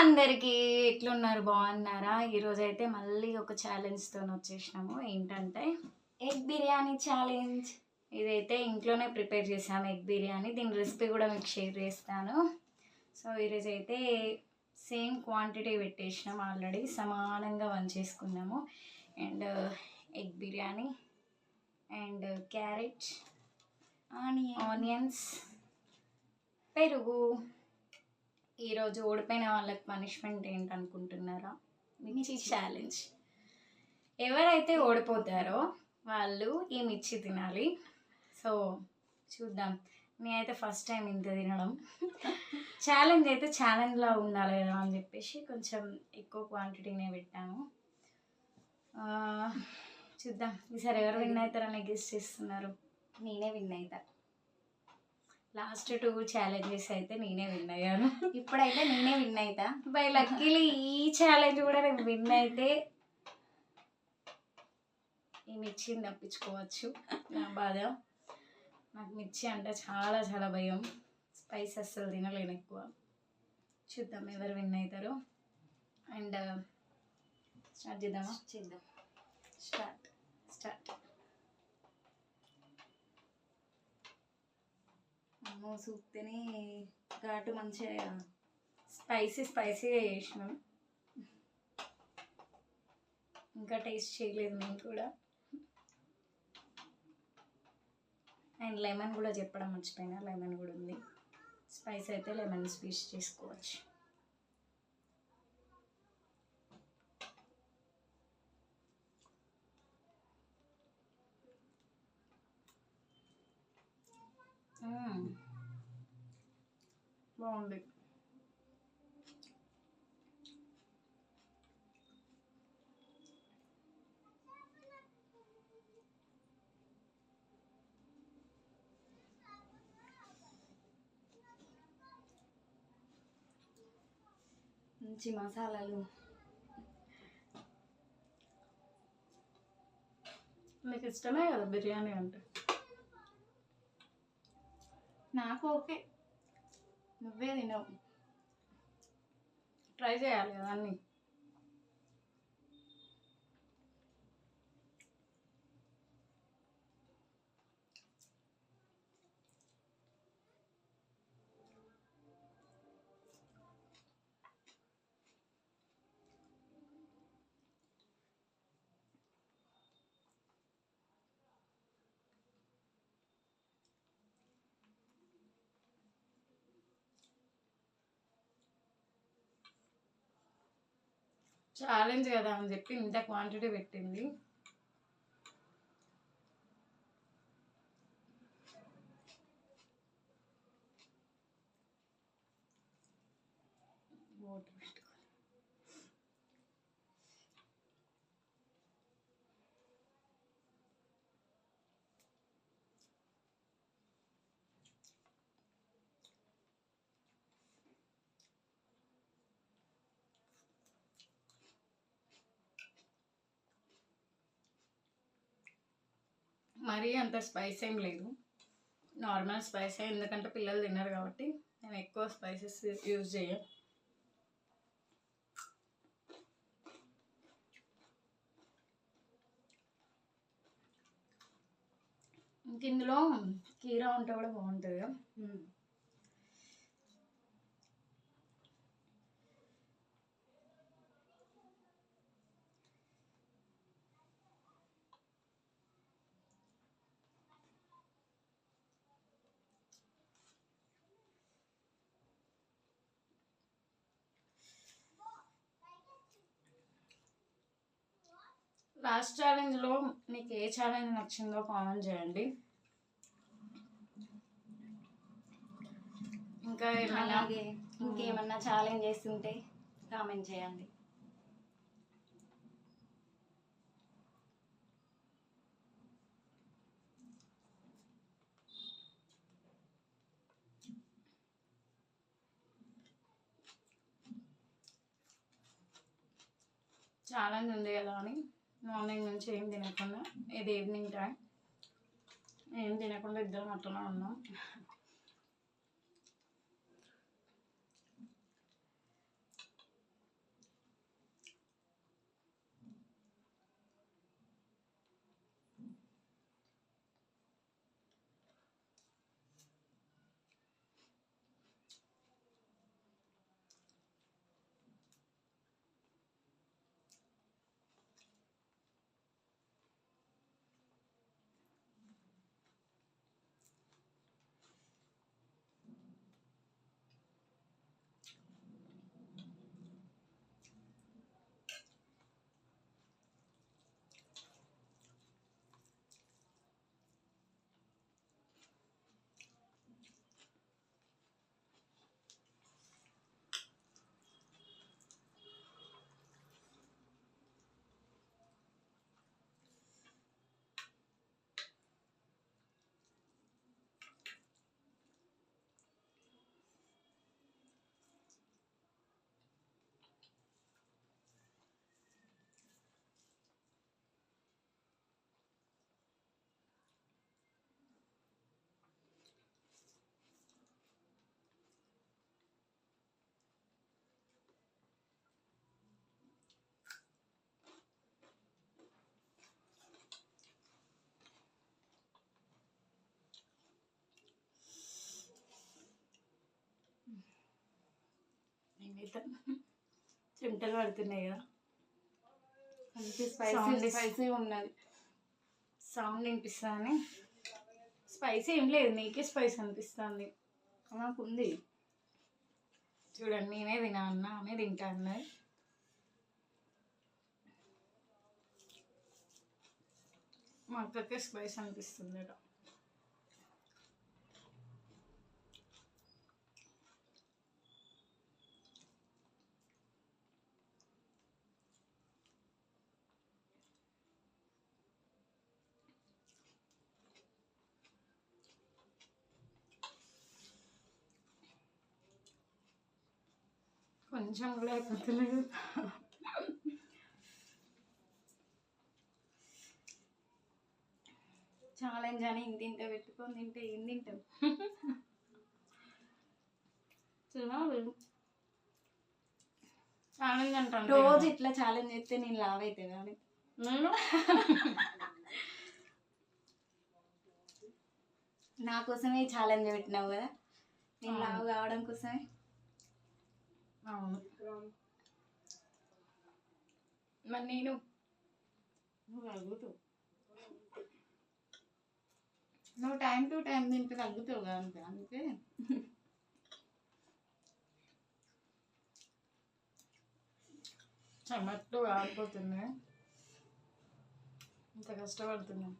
అందరికీ ఎట్లున్నారు, బాగున్నారా? ఈరోజైతే మళ్ళీ ఒక ఛాలెంజ్తో వచ్చేసినాము. ఏంటంటే ఎగ్ బిర్యానీ ఛాలెంజ్. ఇదైతే ఇంట్లోనే ప్రిపేర్ చేసాము ఎగ్ బిర్యానీ. దీని రెసిపీ కూడా మీకు షేర్ చేస్తాను. సో ఈరోజైతే సేమ్ క్వాంటిటీ పెట్టేసినాం, ఆల్రెడీ సమానంగా వంచేసుకున్నాము. And egg biryani and carrot, onions, పెరుగు. ఈరోజు ఓడిపోయిన వాళ్ళకి పనిష్మెంట్ ఏంటనుకుంటున్నారా? మిర్చి ఛాలెంజ్. ఎవరైతే ఓడిపోతారో వాళ్ళు ఈ మిర్చి తినాలి. సో చూద్దాం. నేనైతే ఫస్ట్ టైం ఇంత తినడం. ఛాలెంజ్ అయితే ఛాలెంజ్లా ఉండాలి కదా అని చెప్పేసి కొంచెం ఎక్కువ క్వాంటిటీనే పెట్టాను. చూద్దాం ఈసారి ఎవరు విన్ అవుతారని గెస్ చేస్తున్నారు. నేనే విన్ అవుతా. లాస్ట్ 2 ఛాలెంజెస్ అయితే నేనే విన్ అయ్యాను. ఇప్పుడైతే నేనే విన్ అవుతా. బై లక్కీలీ ఈ ఛాలెంజ్ కూడా నేను విన్ అయితే ఈ మిర్చిని తప్పించుకోవచ్చు. నా బాధ. నాకు మిర్చి అంటే చాలా చాలా భయం. స్పైస్ అస్సలు తినలేను ఎక్కువ. చూద్దాం ఎవరు విన్ అవుతారో. అండ్ స్టార్ట్ చేద్దామా? చేద్దాం. స్టార్ట్. అమ్మో చూస్తేనే ఘాటు మంచిగా స్పైసీగా చేసినాం. ఇంకా టేస్ట్ చేయలేదు నేను కూడా. అండ్ లెమన్ కూడా చెప్పడం మర్చిపోయినా, లెమన్ కూడా ఉంది. స్పైస్ అయితే లెమన్ స్క్వీజ్ చేసుకోవచ్చు. బాగుంది. మంచి మసాలాలు. మీకు ఇష్టమే కదా బిర్యానీ అంటే? నాకు ఓకే, నువ్వే తినవు. ట్రై చేయాలి కదా అన్నీ. ఛాలెంజ్ కదా అని చెప్పి ఇంత క్వాంటిటీ పెట్టింది. మరీ అంత స్పైస్ ఏం లేదు, నార్మల్ స్పైసే. ఎందుకంటే పిల్లలు తిన్నారు కాబట్టి నేను ఎక్కువ స్పైసెస్ యూజ్ చేయను. ఇంక ఇందులో కీరా ఉంటే కూడా బాగుంటుంది. లాస్ట్ ఛాలెంజ్లో మీకు ఏ ఛాలెంజ్ నచ్చిందో కామెంట్ చేయండి. ఇంకా అలాగే ఇంకేమన్నా ఛాలెంజ్ చేస్తుంటే కామెంట్ చేయండి. ఛాలెంజ్ ఉంది కదా అని మార్నింగ్ నుంచి ఏం తినకుండా, ఇది ఈవినింగ్ టైం ఏం తినకుండా ఇద్దరం అట్లనే ఉన్నాం. నేనైతే చెమటలు పడుతున్నాయి కదా, మంచి Sound స్పైసీ is- స్పైసీ ఉన్నది. సౌండ్ వినిపిస్తుంది. స్పైసీ ఏం లేదు, నీకే స్పైస్ అనిపిస్తుంది. నాకు ఉంది. చూడండి, నేనే తినా అన్న, ఆమె తింటా అన్నది. మా అక్కకే స్పైస్ అనిపిస్తుంది అట. కొంచెం కూడా అయిపోతలేదు. ఛాలెంజ్ అని ఇంత పెట్టుకొని తింటే ఏం తింటాం? తినాలి. ఛాలెంజ్ అంటాను రోజు ఇట్లా ఛాలెంజ్ చేస్తే నేను లావ్ అవుతుంది కానీ నేను నా కోసమే ఛాలెంజ్ పెట్టినావు కదా, నేను అవును. లావ్ కావడం కోసమే. అవును. మరి నేను నువ్వు తగ్గుతావు, నువ్వు టైం టు టైం తింటే తగ్గుతావు కదా, అంతే. అందుకే చెమట్లు ఆడిపోతున్నాయి. ఇంత కష్టపడుతున్నాను.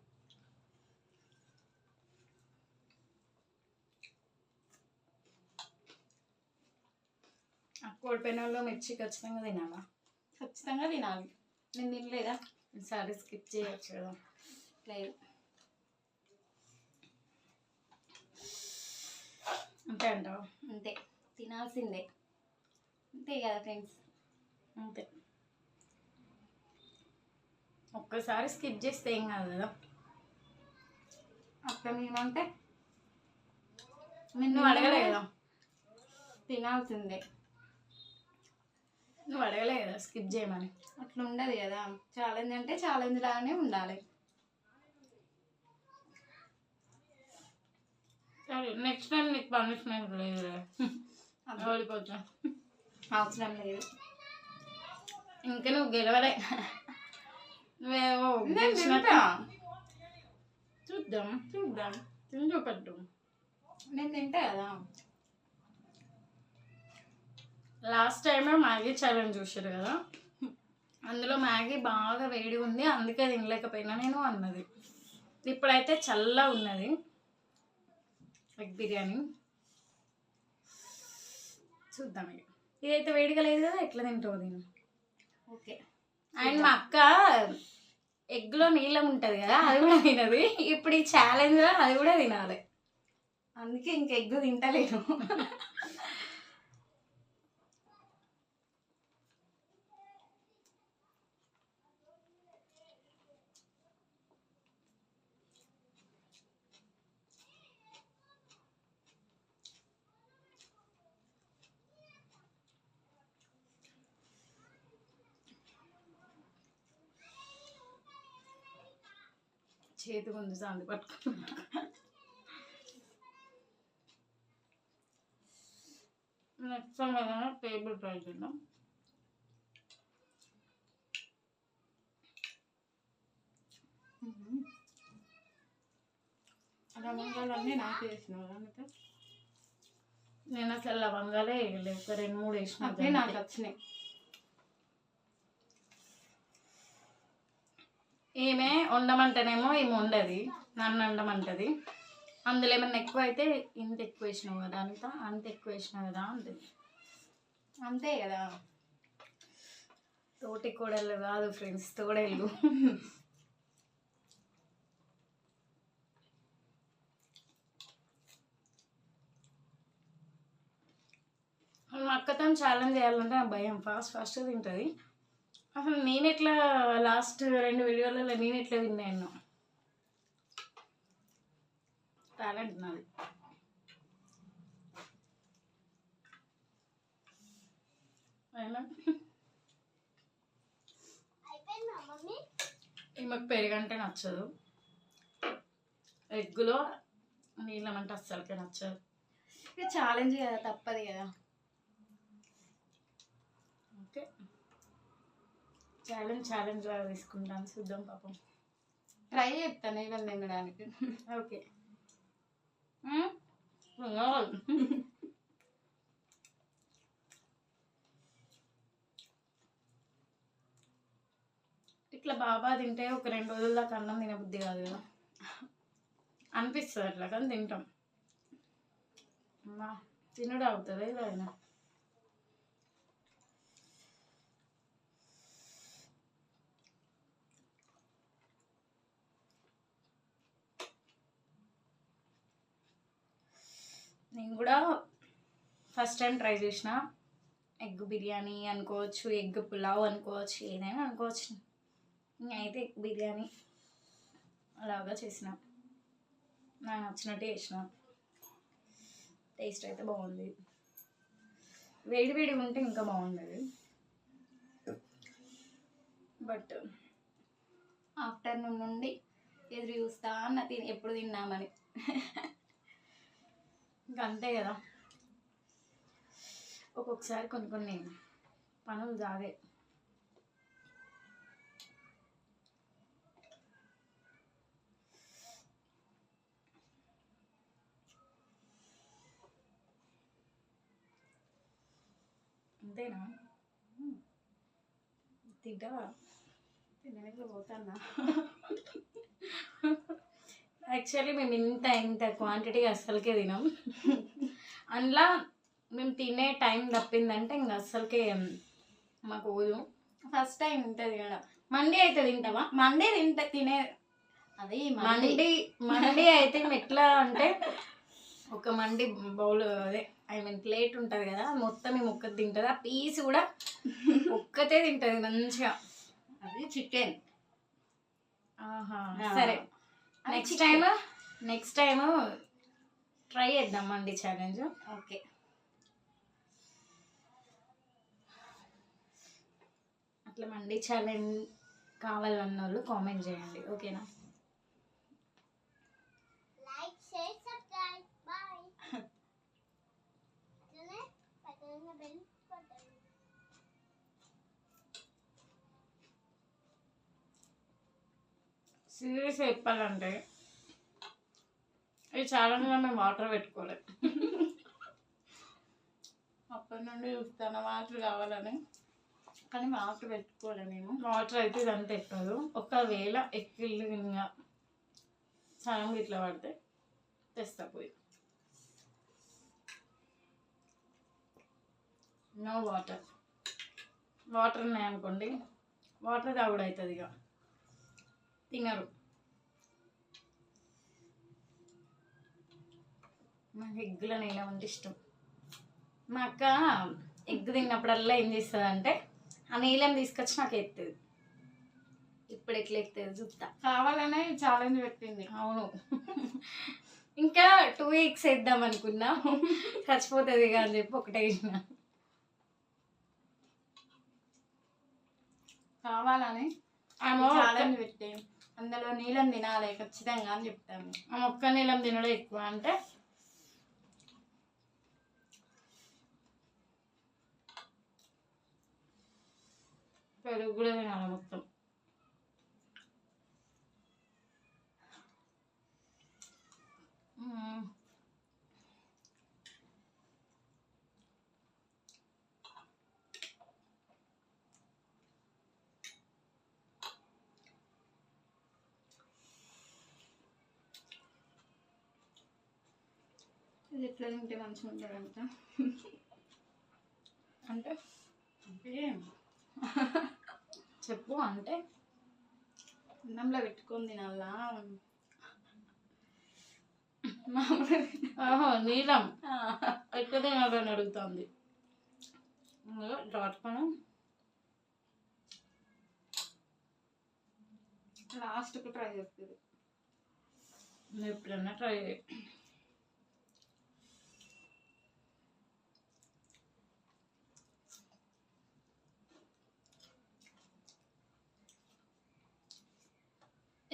ఆ కోడిపెనల్లో మిర్చి ఖచ్చితంగా తినాలా? ఖచ్చితంగా తినాలి. నేను తినలేదా? ఈసారి స్కిప్ చేయొచ్చు కదా. లేదు. అంతే అంటావు? అంతే, తినాల్సిందే. అంతే కదా ఫ్రెండ్స్. అంతే. ఒక్కసారి స్కిప్ చేస్తే ఏం కాదు కదా. అక్కడ మేమంటే నువ్వు అడగలే కదా, తినాల్సిందే. నువ్వు అడగలే కదా స్కిప్ చేయమని. అట్లా ఉండదు కదా, ఛాలెంజ్ అంటే ఛాలెంజ్ లాగానే ఉండాలి. సరే, నెక్స్ట్ టైం నీకు పనిష్మెంట్ లేదు. ఓడిపోతా. అవసరం లేదు. ఇంకా నువ్వు గెలవలే. నువ్వేవో నేను గెలిచినట్టు. తింటా. చూద్దాం చూద్దాం, తిని చూపెట్టు. నేను తింటా కదా. లాస్ట్ టైం మ్యాగీ ఛాలెంజ్ చూసారు కదా, అందులో మ్యాగీ బాగా వేడి ఉంది, అందుకే తినలేకపోయినా నేను అన్నది. ఇప్పుడైతే చల్లగా ఉన్నది ఎగ్ బిర్యానీ. చూద్దాం ఇక. ఇదైతే వేడిగా లేదు కదా, ఎట్లా తింటావు దీన్ని? ఓకే. అండ్ మా అక్క ఎగ్లో నీళ్ళం ఉంటుంది కదా, అది కూడా తినది. ఇప్పుడు ఈ ఛాలెంజ్లో అది కూడా తినాలి. అందుకే ఇంక ఎగ్గు తింటలేను. చేతి ముందు సాంది పట్టుకో. నెక్స్ట్ టైం ఏదైనా టేబుల్ ట్రై చేద్దాం. లవంగాలన్నీ నాకు వేసినావు అందుకే నేను అసలు లవంగాలే వేయలేదు, ఒక 2-3 వేసిన. అదే నాకు వచ్చినాయి. ఈమె వండమంటేనేమో ఈమె ఉండదు, నన్ను వండమంటది. అందులో ఏమన్నా ఎక్కువ అయితే ఇంత ఎక్కువ వేసినావు కదా, అంత ఎక్కువ వేసినావు కదా అంటది. అంతే కదా. తోటి కోడళ్ళు కాదు ఫ్రెండ్స్, తోడేళ్ళు. మా అక్కతో ఛాలెంజ్ చేయాలంటే నాకు భయం, ఫాస్ట్ తింటుంది. అసలు నేను ఎట్లా లాస్ట్ 2 వీడియోలలో నేను ఎట్లా విన్నాను, టాలెంట్ నాది. అయినా ఈమెకు పెరుగంటే నచ్చదు, ఎగ్గులో నీళ్ళమంటే అస్సలకే నచ్చదు. ఇక ఛాలెంజ్ కదా, తప్పదు కదా. ఓకే, ఛాలెంజ్ లాగా తీసుకుంటాను, చూద్దాం పాపం. ట్రై చేస్తాను నీళ్ళని తినడానికి. ఓకే. ఇట్లా బాబా తింటే ఒక 2 రోజుల దాకా అన్నం తినబుద్ధి కాదు కదా, అనిపిస్తుంది అట్లా, కానీ తింటాం. అమ్మా తినడు అవుతుంది ఇలా అయినా. నేను కూడా ఫస్ట్ టైం ట్రై చేసిన ఎగ్ బిర్యానీ అనుకోవచ్చు, ఎగ్ పులావ్ అనుకోవచ్చు, ఏదైనా అనుకోవచ్చు. నేనైతే ఎగ్ బిర్యానీ అలాగా చేసిన, నాకు నచ్చినట్టు చేసిన. టేస్ట్ అయితే బాగుంది, వేడి వేడిగా ఉంటే ఇంకా బాగుండేది. బట్ ఆఫ్టర్నూన్ నుండి ఎదురు చూస్తా అన్న ఎప్పుడు తిన్నామని. ఇంకా అంతే కదా, ఒక్కొక్కసారి కొన్ని పనులు జాగే. అంతేనా, తింటావా? తినడానికి పోతానా? యాక్చువల్లీ మేము ఇంత క్వాంటిటీ అస్సలకే తినాం. అందులో మేము తినే టైం తప్పిందంటే ఇంకా అస్సలకే మాకు పోదు. ఫస్ట్ టైం ఇంత తినడం. మండి అయితే తింటావా? మండే తినే అది మండి అయితే ఎట్లా అంటే ఒక మండి బౌల్, అదే ఐ మీన్ ప్లేట్ ఉంటుంది కదా, మొత్తం మేము ఒక్కటి తింటుంది, ఆ పీస్ కూడా ఒక్కతే తింటుంది మంచిగా. అది చికెన్. సరే, నెక్స్ట్ టైం ట్రై చేద్దాం మండి ఛాలెంజ్. ఓకే, అట్లా మండి ఛాలెంజ్ కావాలన్న వాళ్ళు కామెంట్ చేయండి, ఓకేనా? సీరియస్ చెప్పాలంటే ఈ ఛాలెంజ్లో మేము వాటర్ పెట్టుకోలేదు. అప్పటి నుండి చూస్తాను వాటర్ కావాలని, కానీ వాటర్ పెట్టుకోలే మేము. వాటర్ అయితే ఇదంతా ఎక్కదు. ఒకవేళ ఎక్కిళ్ళగా సగం ఇట్లా పడితే తెస్తా పోయి. నో వాటర్ ఉన్నాయనుకోండి, వాటర్ తాగుడు అవుతుంది, ఇక తినరు. నాకు ఎగ్గుల నీళ్ళం అంటే ఇష్టం. మా అక్క ఎగ్ తిన్నప్పుడల్లా ఏం చేస్తుంది అంటే ఆ నీళ్ళం తీసుకొచ్చి నాకు ఎత్తుంది. ఇప్పుడు ఎట్లా ఎత్తుంది చూస్తా. కావాలనే ఛాలెంజ్ పెట్టింది. అవును, ఇంకా 2 weeks వేద్దాం అనుకున్నా, చచ్చిపోతుంది ఇక అని చెప్పి ఒకటే వేసిన. కావాలని ఛాలెంజ్ పెట్టి అందులో నీళ్ళని తినాలి ఖచ్చితంగా అని చెప్తాను. ఆ ఒక్క నీళ్ళం తినడం ఎక్కువ అంటే పెరుగు కూడా తినాలి మొత్తం. ఇది ఎట్లా తింటే మంచిగా ఉంటుంది అంట అంటే చెప్పు. అంటే అన్నంలో పెట్టుకొని తినాలా? నీలం ఎక్కడ తినాలని అడుగుతుంది. డాట్ పైన లాస్ట్కు ట్రై చేస్తుంది. నువ్వు ఎప్పుడన్నా ట్రై చేయి.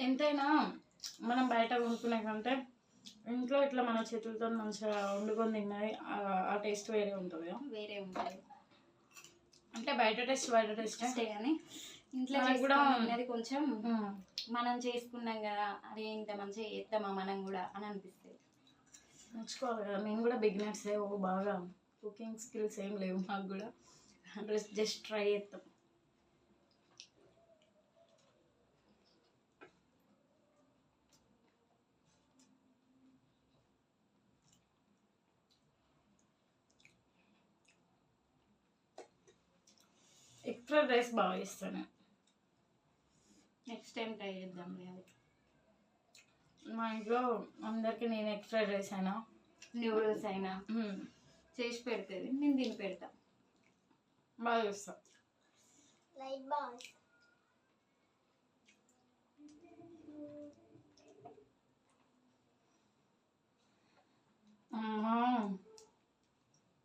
ఎంతైనా మనం బయట కొనుక్కునే కంటే ఇంట్లో ఇట్లా మన చేతులతో మంచిగా వండుకొని తిన్నది ఆ టేస్ట్ వేరే ఉంటుంది. వేరే ఉంటుంది. అంటే బయట టేస్ట్ టేస్టే కానీ ఇంట్లో మనకు కూడా చేసుకున్నది కొంచెం మనం చేసుకున్నాం కదా, అరే ఇంత మంచిగా చేద్దామా మనం కూడా అని అనిపిస్తుంది. నేర్చుకోవాలి కదా, మేము కూడా బిగినర్సే. బాగా కుకింగ్ స్కిల్స్ ఏం లేవు మాకు కూడా, జస్ట్ ట్రై చేస్తాం. ఎగ్ ఫ్రైడ్ రైస్ బాగా చేస్తాను. నెక్స్ట్ టైం ట్రై చేద్దాం. అది మా ఇంట్లో అందరికీ నేను ఎగ్ ఫ్రైడ్ రైస్ అయినా నూడిల్స్ అయినా చేసి పెడుతుంది, నేను తిని పెడతా. బాగా చేస్తా.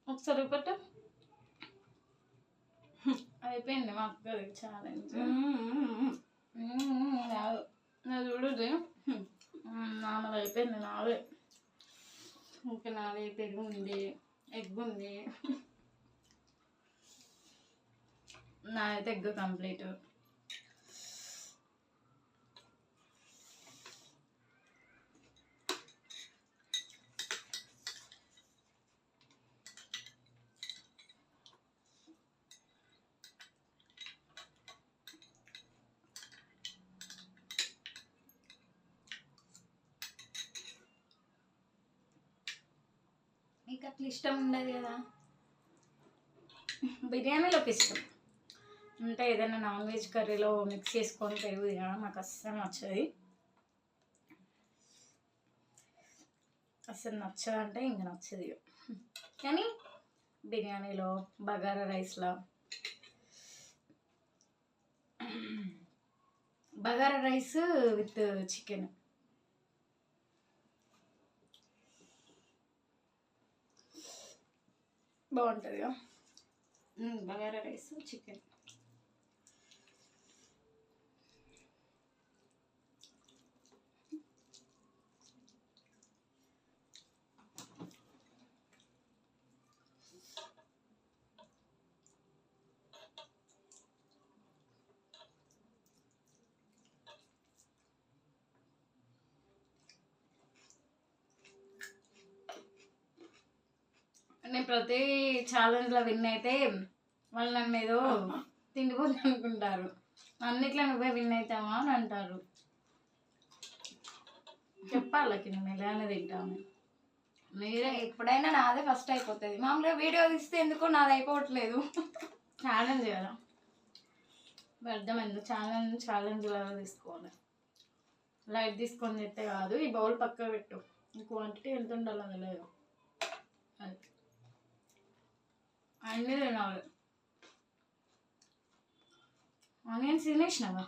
ఒకసారి పెట్ట అయిపోయింది మా అక్కది ఛాలెంజ్. రాదు నా చూడదు, నాన్నది అయిపోయింది. నాదే ఇంకా నాదే పెరుగు ఉంది, ఎగ్ ఉంది. నాదైతే ఎగ్ కంప్లీట్. మీకు అట్లా ఇష్టం ఉండదు కదా. బిర్యానీలోకి ఇష్టం అంటే ఏదైనా నాన్ వెజ్ కర్రీలో మిక్స్ చేసుకొని పెరుగు తినడం నాకు అస్సలు నచ్చది. అసలు నచ్చదంటే ఇంక నచ్చదు. కానీ బిర్యానీలో, బగారా రైస్లో, బగారా రైస్ విత్ చికెన్ బాగుంటుంది కదా. Bagara rice chicken. నేను ప్రతి ఛాలెంజ్లో విన్ అయితే వాళ్ళు నన్ను ఏదో తిండిపోతుంది అనుకుంటారు. అన్నిట్లో నువ్వే విన్ అవుతావా అని అంటారు. చెప్పాలకి నేను ఎలానే తింటాను. మీరే ఎప్పుడైనా నాదే ఫస్ట్ అయిపోతుంది. మామూలుగా వీడియో తీస్తే ఎందుకో నాది అయిపోవట్లేదు. ఛాలెంజ్ కదా, అర్థమైంది. ఛాలెంజ్ లాగా తీసుకోవాలి. లైట్ తీసుకొని చెప్తే కాదు. ఈ బౌల్ పక్క పెట్టు, ఈ క్వాంటిటీ ఎంత ఉండాలో తెలియదు. అది అన్నీ తినాలి. ఆనియన్స్ తినేసినావా?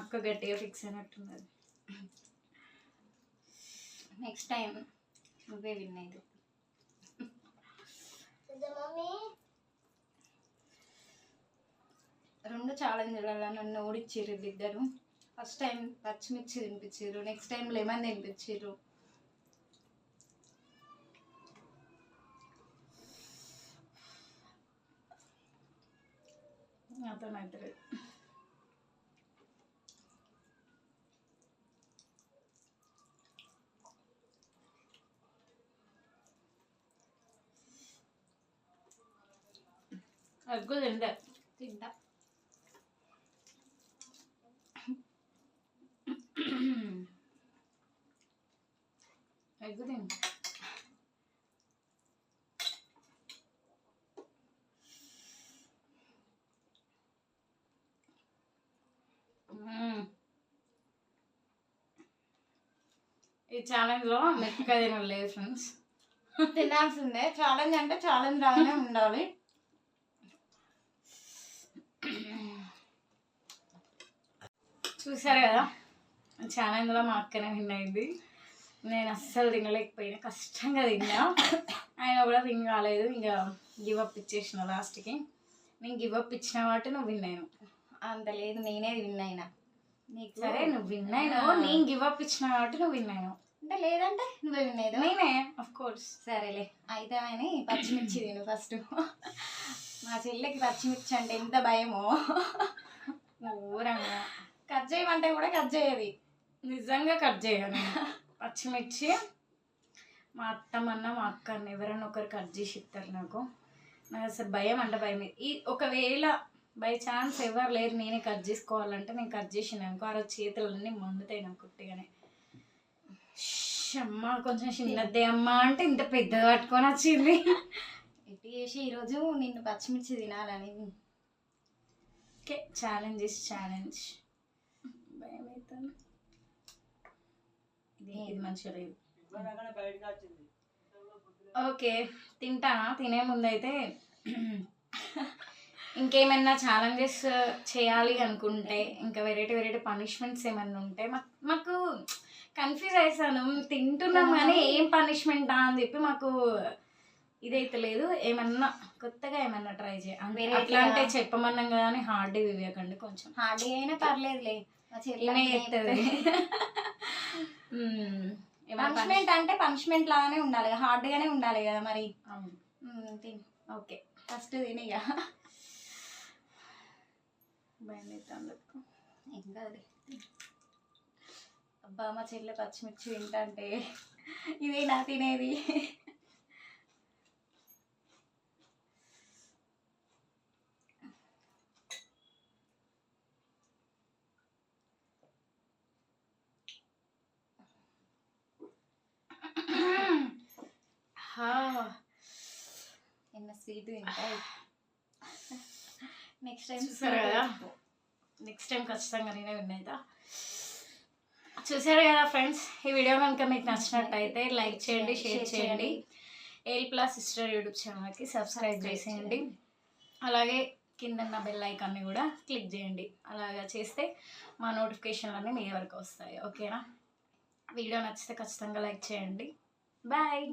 అక్క గట్టిగా ఫిక్స్ అయినట్టున్నది. నెక్స్ట్ టైం నువ్వే విన్ అయితే. రెండు ఛాలెంజ్లలో నన్ను ఓడిచ్చిర్రు ఇద్దరు. ఫస్ట్ టైం పచ్చిమిర్చి తినిపించారు, నెక్స్ట్ టైం లెమన్ తినిపించారు. అతనైతే అగ్గు తింటే తింటా. ఎగ్గు తింటా. ఈ ఛాలెంజ్లో మెత్తగా తినలేదు ఫ్రెండ్స్. తినాల్సిందే. ఛాలెంజ్ అంటే ఛాలెంజ్ రాగానే ఉండాలి. చూసారు కదా, ఛాలెంజ్లో మా అక్కనే విన్ అయింది. నేను అస్సలు తినలేకపోయినా, కష్టంగా తిన్నా. ఆయన కూడా విన్ కాలేదు. ఇంకా గివప్ ఇచ్చేసిన లాస్ట్కి. నేను గివప్ ఇచ్చిన వాటి నువ్వు విన్ అయినావు. అంత లేదు, నేనే విన్ అయినా. నీకు సరే నువ్వు విన్ అయినావు, నేను గివప్ ఇచ్చిన కాబట్టి నువ్వు విన్ అయినావు. అంటే లేదంటే నువ్వే వినేది. నేనే ఆఫ్ కోర్స్. సరేలే అయితే అని పచ్చిమిర్చి తిను ఫస్ట్. మా చెల్లికి పచ్చిమిర్చి అంటే ఎంత భయమో. ఘోరంగా కట్ చేయమంటే కూడా కట్ చేయది. నిజంగా కట్ చేయను పచ్చిమిర్చి. మా అత్తమన్న మా అక్క అన్న ఎవరైనా ఒకరు కట్ చేసి ఇస్తారు నాకు అసలు భయం అంటే భయం. ఈ ఒకవేళ బై ఛాన్స్ ఎవరు లేరు నేనే కట్ చేసుకోవాలంటే నేను కట్ చేసిన అనుకో ఆ రోజు చేతులన్నీ మండుతాయి నాకు కుట్టిగానే. అమ్మ కొంచెం చిన్నదే అమ్మ అంటే ఇంత పెద్దగా పట్టుకొని వచ్చింది. ఎట్టి చేసి ఈరోజు నిన్ను పచ్చిమిర్చి తినాలని. Okay challenge is challenge. భయం అవుతుంది. ఇది మంచిగా లేదు. ఓకే తింటానా. తినే ముందు అయితే ఇంకేమైనా ఛాలెంజెస్ చేయాలి అనుకుంటే ఇంకా వెరైటీ పనిష్మెంట్స్ ఏమైనా ఉంటే మాకు కన్ఫ్యూజ్ అవుతాను. తింటున్నాం కానీ ఏం పనిష్మెంటా అని చెప్పి మాకు ఇదైతే లేదు. ఏమన్నా కొత్తగా ఏమన్నా ట్రై చేయాలి అట్లా అంటే చెప్పమన్నాం కదా అని హార్డ్ ఇవ్వకండి. కొంచెం హార్డ్ అయినా పర్లేదులే. పనిష్మెంట్ అంటే పనిష్మెంట్ లాగానే ఉండాలి, హార్డ్గానే ఉండాలి కదా మరి. తిని ఓకే ఫస్ట్ తినిగా. భయం అవుతుంది. ఏం కాదు. అబ్బా మా చెల్లె పచ్చిమిర్చి తింటే ఇదే నా తినేది. ఎన్న స్వీట్ తింటా. నెక్స్ట్ టైం చూసారు కదా, నెక్స్ట్ టైం ఖచ్చితంగా నేనే విన్నైతా. చూసారు కదా ఫ్రెండ్స్, ఈ వీడియో కనుక మీకు నచ్చినట్టయితే లైక్ చేయండి, షేర్ చేయండి. AL+ సిస్టర్ యూట్యూబ్ ఛానల్కి సబ్స్క్రైబ్ చేసేయండి. అలాగే కింద ఉన్న బెల్ ఐకాన్ని కూడా క్లిక్ చేయండి. అలాగా చేస్తే మా నోటిఫికేషన్లన్నీ మీ వరకు వస్తాయి. ఓకేనా? వీడియో నచ్చితే ఖచ్చితంగా లైక్ చేయండి. బాయ్.